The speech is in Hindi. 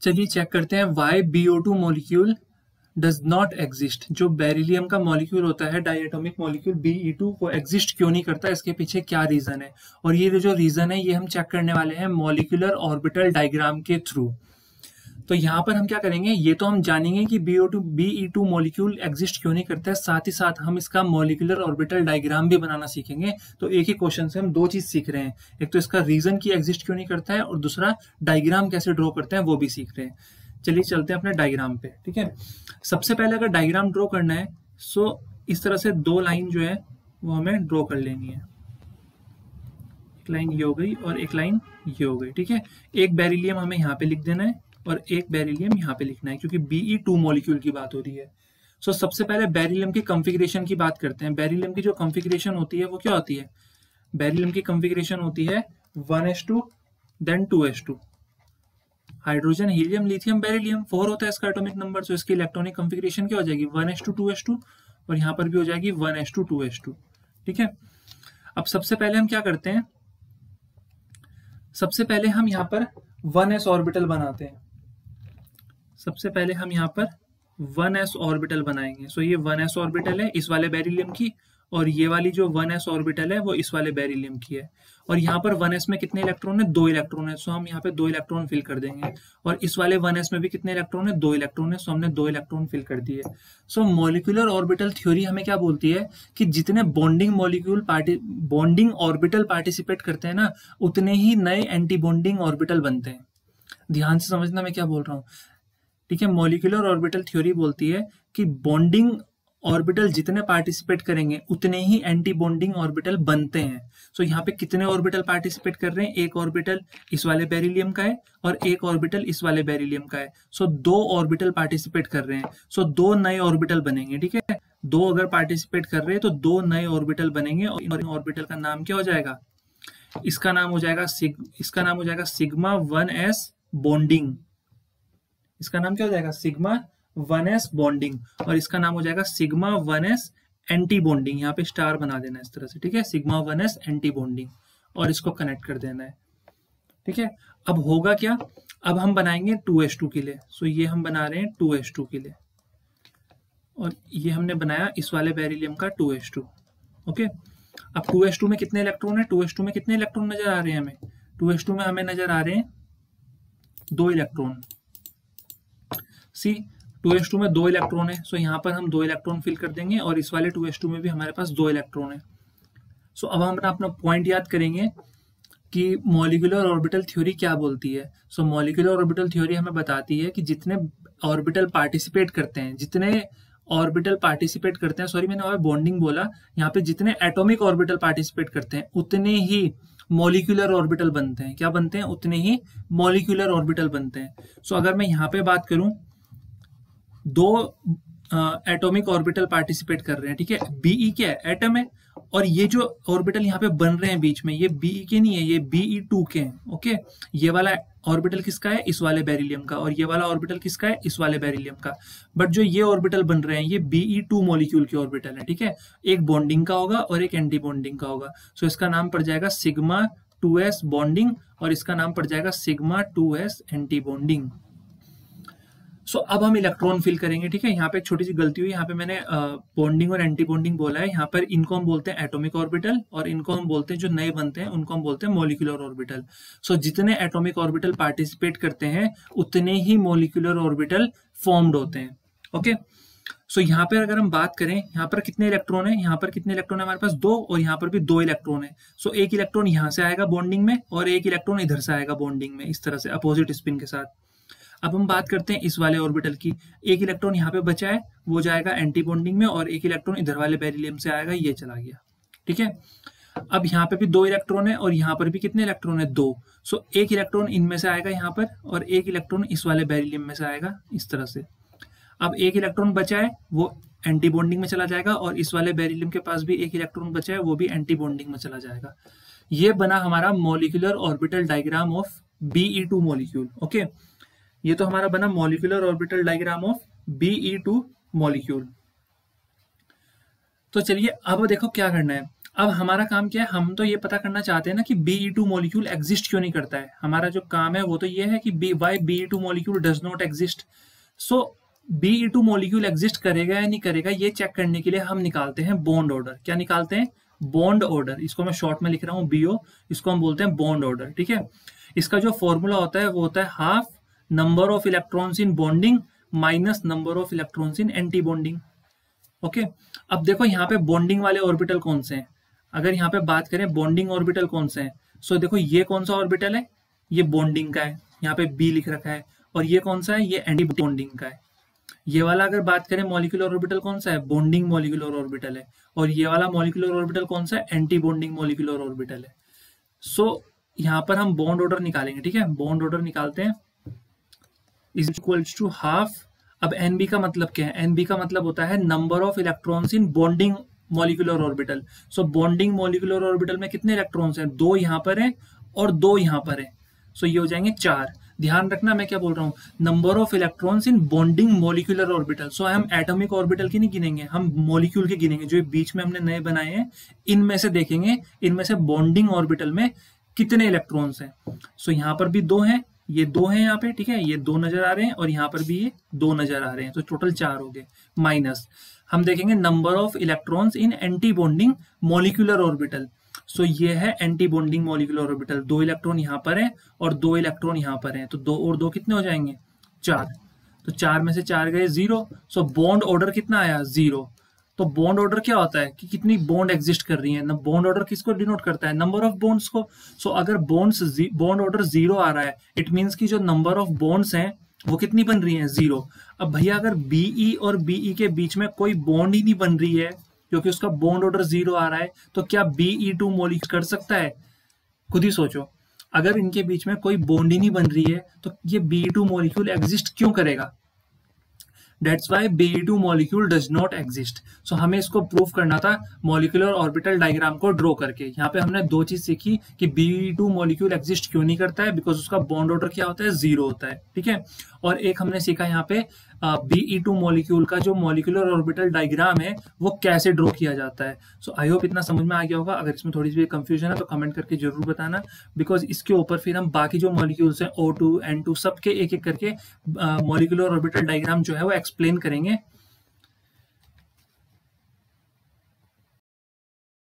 चलिए चेक करते हैं why BO2 molecule does not exist. जो बेरिलियम का मॉलिक्यूल होता है डायटोमिक मॉलिक्यूल Be2 वो एग्जिस्ट क्यों नहीं करता, इसके पीछे क्या रीजन है। और ये जो रीजन है ये हम चेक करने वाले हैं मॉलिक्यूलर ऑर्बिटल डायग्राम के थ्रू। तो यहाँ पर हम क्या करेंगे, ये तो हम जानेंगे कि Be2 मॉलिक्यूल एग्जिस्ट क्यों नहीं करता है, साथ ही साथ हम इसका मॉलिक्यूलर ऑर्बिटल डायग्राम भी बनाना सीखेंगे। तो एक ही क्वेश्चन से हम दो चीज सीख रहे हैं, एक तो इसका रीजन की एग्जिस्ट क्यों नहीं करता है और दूसरा डायग्राम कैसे ड्रॉ करते हैं वो भी सीख रहे हैं। चलिए चलते हैं अपने डायग्राम पे। ठीक है, सबसे पहले अगर डायग्राम ड्रॉ करना है सो इस तरह से दो लाइन जो है वो हमें ड्रॉ कर लेनी है। एक लाइन ये हो गई और एक लाइन ये हो गई। ठीक है, एक बेरिलियम हमें यहाँ पे लिख देना है और एक बेरिलियम यहाँ पे लिखना है क्योंकि Be2 मॉलिक्यूल की बात हो रही है। सो सबसे पहले बेरिलियम की कॉन्फ़िगरेशन की बात करते हैं। बेरिलियम की जो कॉन्फ़िगरेशन होती है वो क्या होती है, बेरिलियम की कॉन्फ़िगरेशन होती है 1s2 then 2s2। Hydrogen helium lithium beryllium 4 होता है इसका एटॉमिक नंबर, तो इसकी इलेक्ट्रॉनिक कॉन्फ़िगरेशन क्या हो जाएगी 1s2 2s2 और यहाँ पर भी हो जाएगी 1s2 2s2। ठीक है, अब सबसे पहले हम क्या करते हैं, सबसे पहले हम यहाँ पर 1s ऑर्बिटल बनाते हैं। सबसे पहले हम यहाँ पर 1s ऑर्बिटल बनाएंगे। सो ये 1s ऑर्बिटल है इस वाले बेरिलियम की और ये वाली जो 1s ऑर्बिटल है वो इस वाले बेरिलियम की है। और यहाँ पर 1s में कितने इलेक्ट्रॉन है, 2 इलेक्ट्रॉन है। सो हम यहाँ पे 2 इलेक्ट्रॉन फिल कर देंगे। और इस वाले 1s में भी कितने इलेक्ट्रॉन है, 2 इलेक्ट्रॉन है। सो हमने 2 इलेक्ट्रॉन फिल कर दिए। सो मॉलिक्यूलर ऑर्बिटल थ्योरी हमें क्या बोलती है कि जितने बॉन्डिंग ऑर्बिटल पार्टिसिपेट करते हैं ना, उतने ही नए एंटी बॉन्डिंग ऑर्बिटल बनते हैं। ध्यान से समझना मैं क्या बोल रहा हूँ। ठीक है, मॉलिक्यूलर ऑर्बिटल थ्योरी बोलती है कि बॉन्डिंग ऑर्बिटल जितने पार्टिसिपेट करेंगे उतने ही एंटी बॉन्डिंग ऑर्बिटल बनते हैं। सो यहाँ पे कितने ऑर्बिटल पार्टिसिपेट कर रहे हैं, एक ऑर्बिटल इस वाले बेरिलियम का है और एक ऑर्बिटल इस वाले बेरिलियम का है। सो 2 ऑर्बिटल पार्टिसिपेट कर रहे हैं। सो 2 नए ऑर्बिटल बनेंगे। ठीक है, 2 अगर पार्टिसिपेट कर रहे हैं तो 2 नए ऑर्बिटल बनेंगे और इन ऑर्बिटल का नाम क्या हो जाएगा, इसका नाम हो जाएगा सिग्मा 1s बॉन्डिंग। इसका नाम क्या हो जाएगा, सिग्मा 1s बॉन्डिंग। और इसका नाम हो जाएगा सिग्मा 1s एंटी बॉन्डिंग। यहाँ पे स्टार बना देना इस तरह से। ठीक है, सिग्मा 1s एंटी बॉन्डिंग और इसको कनेक्ट कर देना है। ठीक है, अब होगा क्या, अब हम बनाएंगे 2s2 के लिए। सो ये हम बना रहे हैं 2s2 के लिए और ये हमने बनाया इस वाले बेरिलियम का 2s2। ओके, अब 2s2 में कितने इलेक्ट्रॉन है, 2s2 में कितने इलेक्ट्रॉन नजर आ रहे हैं हमें, 2s2 में हमें नजर आ रहे हैं 2 इलेक्ट्रॉन। सी 2s2 में 2 इलेक्ट्रॉन है। सो यहाँ पर हम 2 इलेक्ट्रॉन फिल कर देंगे और इस वाले 2s2 में भी हमारे पास 2 इलेक्ट्रॉन है। सो अब हम अपना पॉइंट याद करेंगे कि मॉलिक्यूलर ऑर्बिटल थ्योरी क्या बोलती है। सो मॉलिक्यूलर ऑर्बिटल थ्योरी हमें बताती है कि जितने ऑर्बिटल पार्टिसिपेट करते हैं, सॉरी मैंने वहां बॉन्डिंग बोला, यहाँ पे जितने एटॉमिक ऑर्बिटल पार्टिसिपेट करते हैं उतने ही मॉलिक्यूलर ऑर्बिटल बनते हैं। क्या बनते हैं, उतने ही मॉलिक्यूलर ऑर्बिटल बनते हैं। सो अगर मैं यहाँ पे बात करूं, 2 एटॉमिक ऑर्बिटल पार्टिसिपेट कर रहे हैं। ठीक है, Be क्या है, एटम है। और ये जो ऑर्बिटल यहाँ पे बन रहे हैं बीच में, ये Be के नहीं है, ये Be2 के हैं। ओके, ये वाला ऑर्बिटल किसका है, इस वाले बेरिलियम का, और ये वाला ऑर्बिटल किसका है, इस वाले बेरिलियम का। बट जो ये ऑर्बिटल बन रहे हैं ये Be2 मॉलिक्यूल के ऑर्बिटल है। ठीक है, एक बॉन्डिंग का होगा और एक एंटी बॉन्डिंग का होगा। सो इसका नाम पड़ जाएगा सिग्मा 2s बॉन्डिंग और इसका नाम पड़ जाएगा सिग्मा 2s एंटी बॉन्डिंग। सो अब हम इलेक्ट्रॉन फिल करेंगे। ठीक है, यहाँ पे एक छोटी सी गलती हुई, यहाँ पे मैंने बॉन्डिंग और एंटी बॉन्डिंग बोला है। यहाँ पर इनको हम बोलते हैं एटॉमिक ऑर्बिटल और इनको हम बोलते हैं, जो नए बनते हैं उनको हम बोलते हैं मॉलिक्यूलर ऑर्बिटल। सो जितने एटॉमिक ऑर्बिटल पार्टिसिपेट करते हैं उतने ही मॉलिक्यूलर ऑर्बिटल फॉर्म्ड होते हैं। ओके, सो यहाँ पर अगर हम बात करें, यहाँ पर कितने इलेक्ट्रॉन है, यहाँ पर कितने इलेक्ट्रॉन है हमारे पास 2 और यहाँ पर भी 2 इलेक्ट्रॉन है। सो एक इलेक्ट्रॉन यहाँ से आएगा बॉन्डिंग में और एक इलेक्ट्रॉन इधर से आएगा बॉन्डिंग में, इस तरह से अपोजिट स्पिन के साथ। अब हम बात करते हैं इस वाले ऑर्बिटल की, एक इलेक्ट्रॉन यहाँ पे बचा है वो जाएगा एंटी बॉन्डिंग में और एक इलेक्ट्रॉन इधर वाले बेरिलियम से आएगा, ये चला गया। ठीक है, अब यहाँ पे भी 2 इलेक्ट्रॉन है और यहाँ पर भी कितने इलेक्ट्रॉन है, 2। सो एक इलेक्ट्रॉन इनमें से आएगा यहाँ पर और एक इलेक्ट्रॉन इस वाले बेरिलियम में से आएगा, इस तरह से। अब एक इलेक्ट्रॉन बचा है वो एंटी बॉन्डिंग में चला जाएगा और इस वाले बेरिलियम के पास भी एक इलेक्ट्रॉन बचा है वो भी एंटी बॉन्डिंग में चला जाएगा। ये बना हमारा molecular orbital diagram of Be2 molecule. Okay, ये तो हमारा बना molecular orbital diagram of Be2 molecule. तो चलिए अब देखो क्या करना है, अब हमारा काम क्या है, हम तो ये पता करना चाहते हैं ना कि Be2 मॉलिक्यूल एग्जिस्ट क्यों नहीं करता है। हमारा जो काम है वो तो ये है कि why Be2 molecule does not exist. So Be2 molecule exist करेगा या नहीं करेगा, ये चेक करने के लिए हम निकालते हैं बॉन्ड ऑर्डर। क्या निकालते हैं? Bond order. इसको मैं शॉर्ट में लिख रहा हूँ BO, इसको हम बोलते हैं बॉन्ड ऑर्डर, ठीक है। इसका जो फॉर्मूला होता है वो होता है half number of electrons in bonding minus number of electrons in anti bonding. Okay, अब देखो यहाँ पे बॉन्डिंग वाले ऑर्बिटल कौन से हैं। अगर यहाँ पे बात करें बॉन्डिंग ऑर्बिटल कौन से हैं, सो देखो ये कौन सा ऑर्बिटल है, ये बॉन्डिंग का है, यहाँ पे B लिख रखा है। और ये कौन सा है, ये एंटी बॉन्डिंग का है। ये वाला अगर बात करें मॉलिक्यूलर ऑर्बिटल कौन सा है, बॉन्डिंग मॉलिक्यूलर ऑर्बिटल है। और ये वाला मॉलिक्यूलर ऑर्बिटल कौन सा है, एंटी बॉन्डिंग मॉलिक्यूलर ऑर्बिटल है। सो यहाँ पर हम बॉन्ड ऑर्डर निकालेंगे, ठीक है। बॉन्ड ऑर्डर निकालते हैं, इज इक्वल्स टू हाफ। अब NB का मतलब क्या है, NB का मतलब होता है number of electrons in bonding molecular orbital. So bonding molecular orbital में कितने इलेक्ट्रॉन्स हैं, 2 यहाँ पर हैं और 2 यहाँ पर हैं। सो ये हो जाएंगे 4। ध्यान रखना मैं क्या बोल रहा हूँ, number of electrons in bonding molecular orbital. So हम एटॉमिक ऑर्बिटल की नहीं गिनेंगे, हम मॉलिक्यूल के गिनेंगे, जो बीच में हमने नए बनाए हैं। इनमें से देखेंगे, इनमें से बॉन्डिंग ऑर्बिटल में कितने इलेक्ट्रॉन्स हैं। सो यहाँ पर भी 2 हैं, ये 2 हैं यहाँ पे, ठीक है, ये 2 नजर आ रहे हैं और यहाँ पर भी ये 2 नजर आ रहे हैं। तो टोटल 4 हो गए। माइनस हम देखेंगे number of electrons in anti bonding molecular orbital. So ये है anti bonding molecular orbital. 2 electron यहाँ पर है और 2 इलेक्ट्रॉन यहाँ पर है। तो 2 और 2 कितने हो जाएंगे, 4। तो 4 में से 4 गए 0। सो बॉन्ड ऑर्डर कितना आया, 0। तो बॉन्ड ऑर्डर क्या होता है कि कितनी बॉन्ड एग्जिस्ट कर रही है ना। बॉन्ड ऑर्डर किसको डिनोट करता है, नंबर ऑफ बॉन्ड्स को। सो अगर बॉन्ड ऑर्डर 0 आ रहा है, इट मींस कि जो नंबर ऑफ बॉन्ड्स हैं वो कितनी बन रही हैं, 0। अब भैया अगर BE और BE के बीच में कोई बॉन्ड ही नहीं बन रही है क्योंकि उसका बॉन्ड ऑर्डर 0 आ रहा है, तो क्या Be2 मॉलिक्यूल कर सकता है? खुद ही सोचो, अगर इनके बीच में कोई बॉन्ड ही नहीं बन रही है तो ये Be2 मॉलिक्यूल एग्जिस्ट क्यों करेगा? That's why Be2 molecule does not exist. So हमें इसको प्रूव करना था मॉलिक्यूलर ऑर्बिटल डायग्राम को ड्रॉ करके। यहाँ पे हमने 2 चीज सीखी कि Be2 मॉलिक्यूल एग्जिस्ट क्यों नहीं करता है, बिकॉज उसका बॉन्ड ऑर्डर क्या होता है, 0 होता है, ठीक है। और एक हमने सीखा यहाँ पे Be2 मॉलिक्यूल का जो मॉलिक्यूलर ऑर्बिटल डायग्राम है वो कैसे ड्रॉ किया जाता है। सो आई होप इतना समझ में आ गया होगा। अगर इसमें थोड़ी सी कंफ्यूजन है तो कमेंट करके जरूर बताना, बिकॉज इसके ऊपर फिर हम बाकी जो मॉलिक्यूल्स हैं O2 N2 सबके एक एक करके मॉलिक्यूलर ऑर्बिटल डायग्राम जो है वो एक्सप्लेन करेंगे।